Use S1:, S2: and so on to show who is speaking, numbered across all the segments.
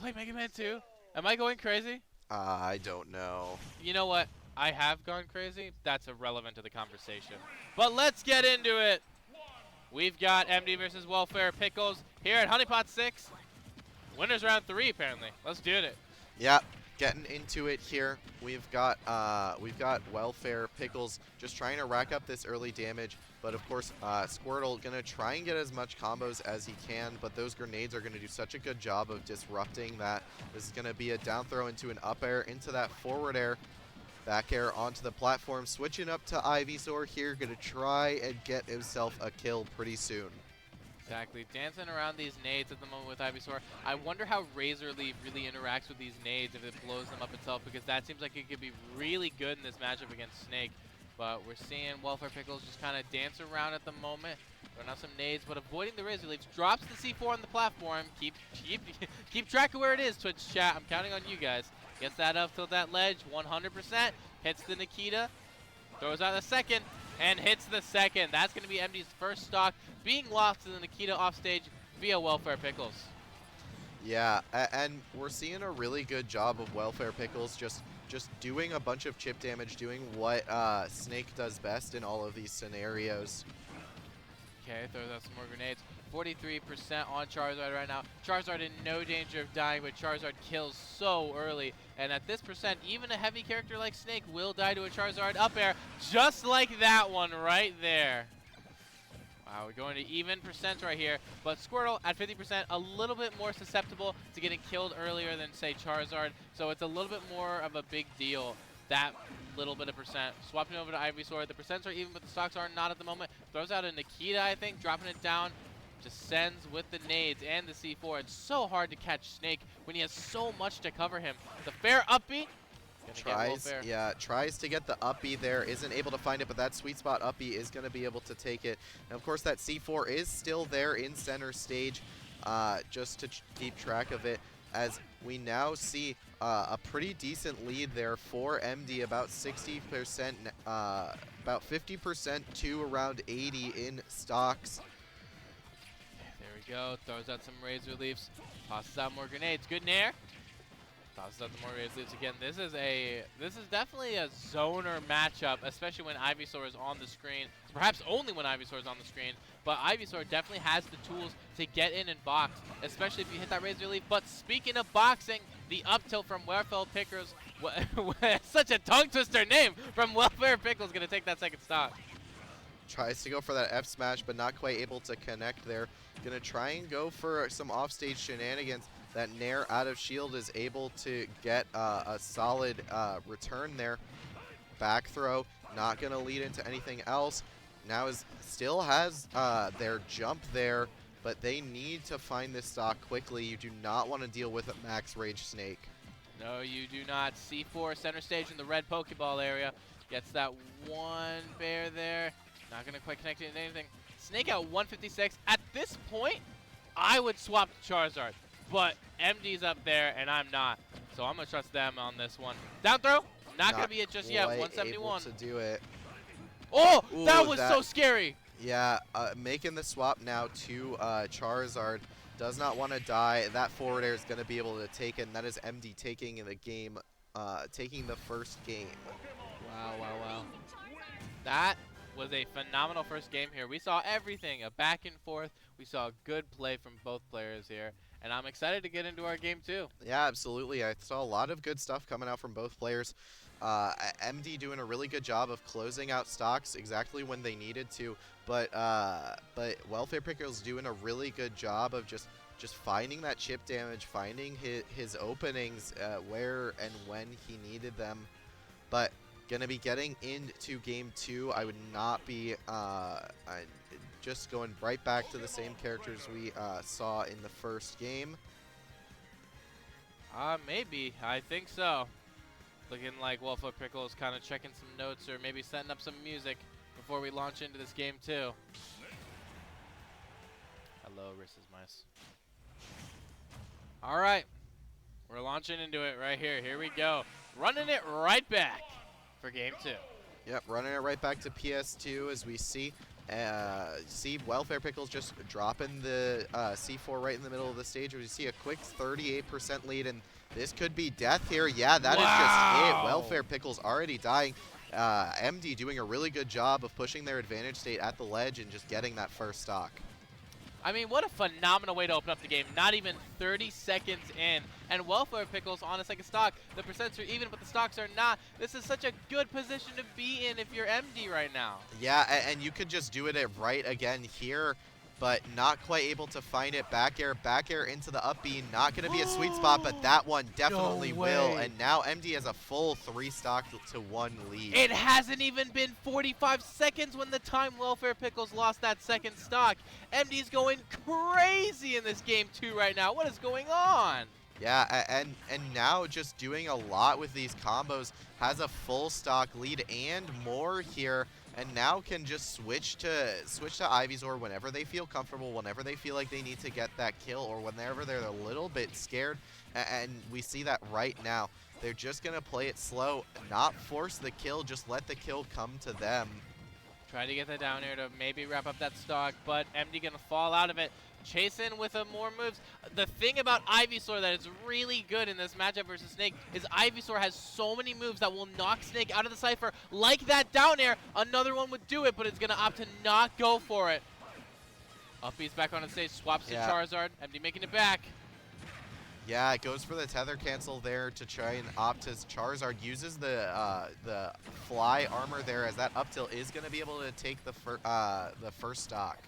S1: play Mega Man 2? Am I going crazy?
S2: I don't know.
S1: You know what? I have gone crazy. That's irrelevant to the conversation. But let's get into it. We've got Emdy versus WelfarePickles here at Honeypot 6. Winners round 3, apparently. Let's do it.
S2: Yeah, getting into it here. We've got Welfare Pickles just trying to rack up this early damage, but of course Squirtle gonna try and get as much combos as he can, but those grenades are gonna do such a good job of disrupting that. This is gonna be a down throw into an up air, into that forward air, back air onto the platform, switching up to Ivysaur here, gonna try and get himself a kill pretty soon.
S1: Exactly. Dancing around these nades at the moment with Ivysaur. I wonder how Razor Leaf really interacts with these nades if it blows them up itself, because that seems like it could be really good in this matchup against Snake. But we're seeing WelfarePickles just kind of dance around at the moment. Throwing out some nades, but avoiding the Razor Leafs. Drops the C4 on the platform. Keep track of where it is, Twitch chat. I'm counting on you guys. Gets that up till that ledge, 100%. Hits the Nikita. Throws out the second. And hits the second. That's going to be Emdy's first stock being lost to the Nikita offstage via WelfarePickles.
S2: Yeah, and we're seeing a really good job of WelfarePickles just doing a bunch of chip damage, doing what Snake does best in all of these scenarios.
S1: Okay, throws out some more grenades. 43% on Charizard right now. Charizard in no danger of dying, but Charizard kills so early. And at this percent, even a heavy character like Snake will die to a Charizard up air, just like that one right there. Wow, we're going to even percent right here. But Squirtle at 50%, a little bit more susceptible to getting killed earlier than, say, Charizard. So it's a little bit more of a big deal, that little bit of percent. Swapping over to Ivysaur. The percents are even, but the stocks are not at the moment. Throws out a Nikita, I think, dropping it down. Just sends with the nades and the C4. It's so hard to catch Snake when he has so much to cover him. The fair up B.
S2: Tries to get the up B there, isn't able to find it, but that sweet spot up B is going to be able to take it. And of course that C4 is still there in center stage, just to keep track of it, as we now see a pretty decent lead there for Emdy, about 60%, about 50% to around 80 in stocks.
S1: There we go. Throws out some Razor Leafs. Tosses out more grenades. Good nair. Tosses out the more Razor Leafs again. This is definitely a zoner matchup, especially when Ivysaur is on the screen. Perhaps only when Ivysaur is on the screen. But Ivysaur definitely has the tools to get in and box, especially if you hit that Razor Leaf. But speaking of boxing, the up tilt from WelfarePickles, such a tongue twister name, from WelfarePickles, going to take that second stock.
S2: Tries to go for that F smash, but not quite able to connect there. Gonna try and go for some offstage shenanigans. That Nair out of shield is able to get a solid return there. Back throw, not gonna lead into anything else. Now still has their jump there, but they need to find this stock quickly. You do not want to deal with a max rage Snake.
S1: No, you do not. C4 center stage in the red Pokeball area. Gets that one bear there. Not going to quite connect it into anything. Snake out 156. At this point, I would swap to Charizard. But Emdy's up there, and I'm not. So I'm going to trust them on this one. Down throw. Not going to be it just yet. 171.
S2: Able to do it.
S1: Oh, ooh, that was so scary.
S2: Yeah, making the swap now to Charizard. Does not want to die. That forward air is going to be able to take it, and that is Emdy taking the game, taking the first game.
S1: Wow, wow, wow. That was a phenomenal first game here. We saw everything, a back and forth. We saw good play from both players here, and I'm excited to get into our game too.
S2: Yeah, absolutely. I saw a lot of good stuff coming out from both players. Emdy doing a really good job of closing out stocks exactly when they needed to, but WelfarePickles doing a really good job of just finding that chip damage, finding his openings where and when he needed them. But gonna be getting into game 2. I would not be just going right back to the same characters we saw in the first game.
S1: Maybe. I think so. Looking like WelfarePickles kind of checking some notes or maybe setting up some music before we launch into this game too. Hello, Rissa's Mice. All right. We're launching into it right here. Here we go. Running it right back for game 2.
S2: Yep, running it right back to PS2 as we see See WelfarePickles just dropping the C4 right in the middle of the stage. We see a quick 38% lead, and this could be death here. Yeah, that is just it. WelfarePickles already dying. Emdy doing a really good job of pushing their advantage state at the ledge and just getting that first stock.
S1: I mean, what a phenomenal way to open up the game. Not even 30 seconds in. And WelfarePickles on a second stock. The percents are even, but the stocks are not. This is such a good position to be in if you're Emdy right now.
S2: Yeah, and you could just do it right again here, but not quite able to find it. Back air into the up B. Not going to be a sweet spot, but that one definitely will. And now Emdy has a full 3 stock to 1 lead.
S1: It hasn't even been 45 seconds when the time WelfarePickles lost that second stock. Emdy's going crazy in this game too right now. What is going on?
S2: Yeah, and now just doing a lot with these combos, has a full stock lead and more here. And now can just switch to Ivysaur whenever they feel comfortable, whenever they feel like they need to get that kill, or whenever they're a little bit scared. And we see that right now. They're just going to play it slow, not force the kill, just let the kill come to them.
S1: Try to get that down here to maybe wrap up that stock, but Emdy going to fall out of it. Chase in with more moves. The thing about Ivysaur that is really good in this matchup versus Snake is Ivysaur has so many moves that will knock Snake out of the Cypher. Like that down air, another one would do it, but it's going to opt to not go for it. Up B's back on the stage, swaps to Charizard. Emdy making it back.
S2: Yeah, it goes for the tether cancel there to try and opt as Charizard uses the fly armor there, as that up tilt is going to be able to take the first stock.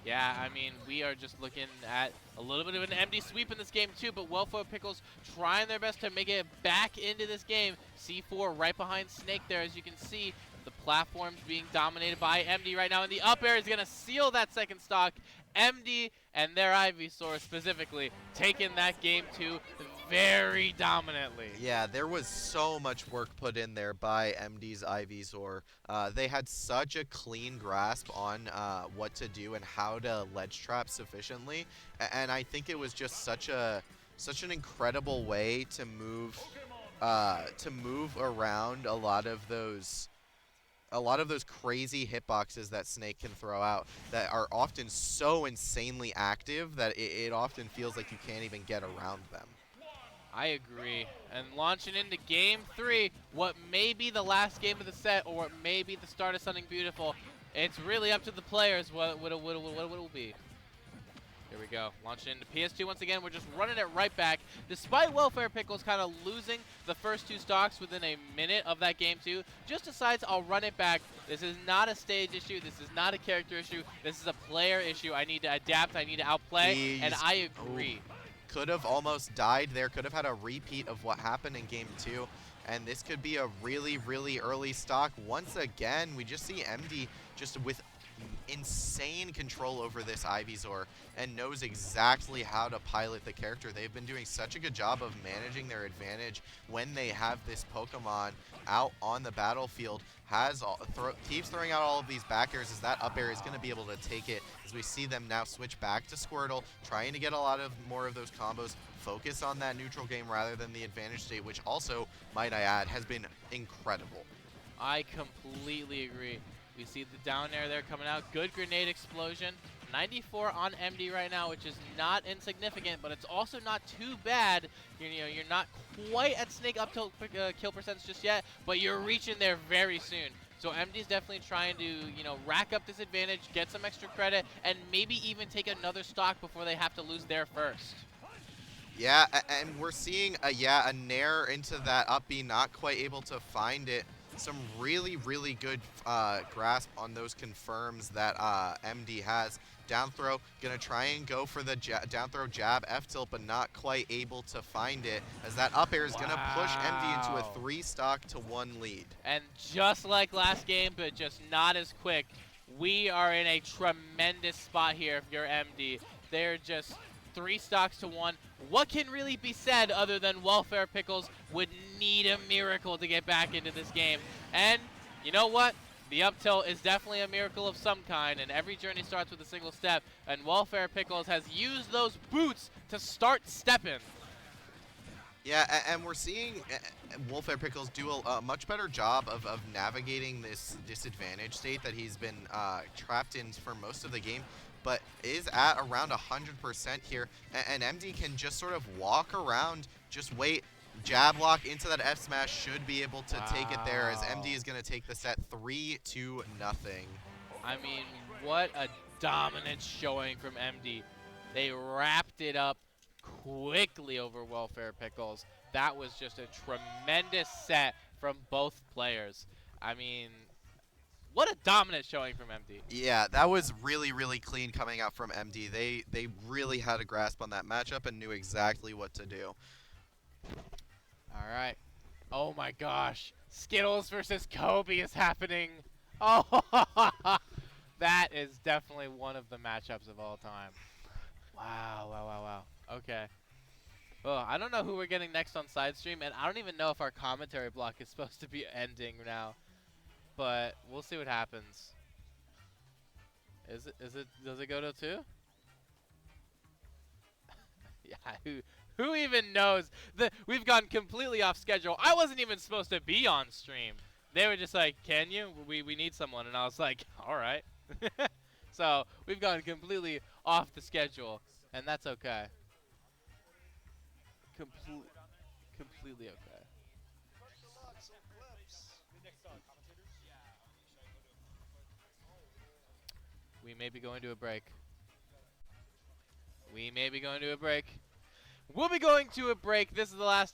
S1: Yeah, I mean, we are just looking at a little bit of an Emdy sweep in this game too, but WelfarePickles trying their best to make it back into this game. C4 right behind Snake there, as you can see. The platforms being dominated by Emdy right now, and the up air is going to seal that second stock. Emdy and their Ivysaur specifically taking that game too very dominantly.
S2: Yeah, there was so much work put in there by Emdy's Ivysaur. They had such a clean grasp on what to do and how to ledge trap sufficiently, and I think it was just such an incredible way to move around a lot of those crazy hitboxes that Snake can throw out that are often so insanely active that it often feels like you can't even get around them.
S1: I agree. And launching into Game 3, what may be the last game of the set or what may be the start of something beautiful, it's really up to the players what it will be. Here we go. Launching into PS2 once again. We're just running it right back. Despite WelfarePickles kind of losing the first 2 stocks within a minute of that game 2, just decides I'll run it back. This is not a stage issue. This is not a character issue. This is a player issue. I need to adapt. I need to outplay. And I agree.
S2: Could have almost died there. Could have had a repeat of what happened in game 2. And this could be a really, really early stock. Once again, we just see Emdy just with insane control over this Ivysaur and knows exactly how to pilot the character. They've been doing such a good job of managing their advantage when they have this Pokemon out on the battlefield. Keeps throwing out all of these back airs, as that up air is going to be able to take it, as we see them now switch back to Squirtle, trying to get a lot of more of those combos, focus on that neutral game rather than the advantage state, which also, might I add, has been incredible.
S1: I completely agree. We see the down air there coming out. Good grenade explosion. 94 on Emdy right now, which is not insignificant, but it's also not too bad. You're not quite at Snake up till kill percents just yet, but you're reaching there very soon. So Emdy's definitely trying to, rack up this advantage, get some extra credit, and maybe even take another stock before they have to lose their first.
S2: Yeah, and we're seeing a nair into that up B, not quite able to find it. Some really, really good grasp on those confirms that Emdy has. Down throw, gonna try and go for the down throw jab F tilt, but not quite able to find it, as that up air is gonna push Emdy into a 3 stock to 1 lead.
S1: And just like last game, but just not as quick, we are in a tremendous spot here if you're Emdy. They're just 3 stocks to 1. What can really be said other than WelfarePickles would need a miracle to get back into this game? And you know what? The up tilt is definitely a miracle of some kind, and every journey starts with a single step, and WelfarePickles has used those boots to start stepping.
S2: Yeah, and we're seeing WelfarePickles do a much better job of navigating this disadvantage state that he's been trapped in for most of the game, but is at around 100% here. And Emdy can just sort of walk around, just wait, jab lock into that F smash, should be able to take it there as Emdy is going to take the set 3-0.
S1: I mean, what a dominant showing from Emdy. They wrapped it up quickly over Welfare Pickles. That was just a tremendous set from both players. I mean, what a dominant showing from Emdy.
S2: Yeah, that was really, really clean coming out from Emdy. They really had a grasp on that matchup and knew exactly what to do.
S1: All right. Oh my gosh. Skittles versus Kobe is happening. Oh, that is definitely one of the matchups of all time. Wow, wow, wow, wow. Okay. Oh, I don't know who we're getting next on side stream, and I don't even know if our commentary block is supposed to be ending now. But we'll see what happens. Does it go to 2? Yeah, who even knows? We've gone completely off schedule. I wasn't even supposed to be on stream. They were just like, "Can you? We need someone." And I was like, "All right." So, we've gone completely off the schedule, and that's okay. Completely okay. We may be going to a break. We may be going to a break. We'll be going to a break. This is the last time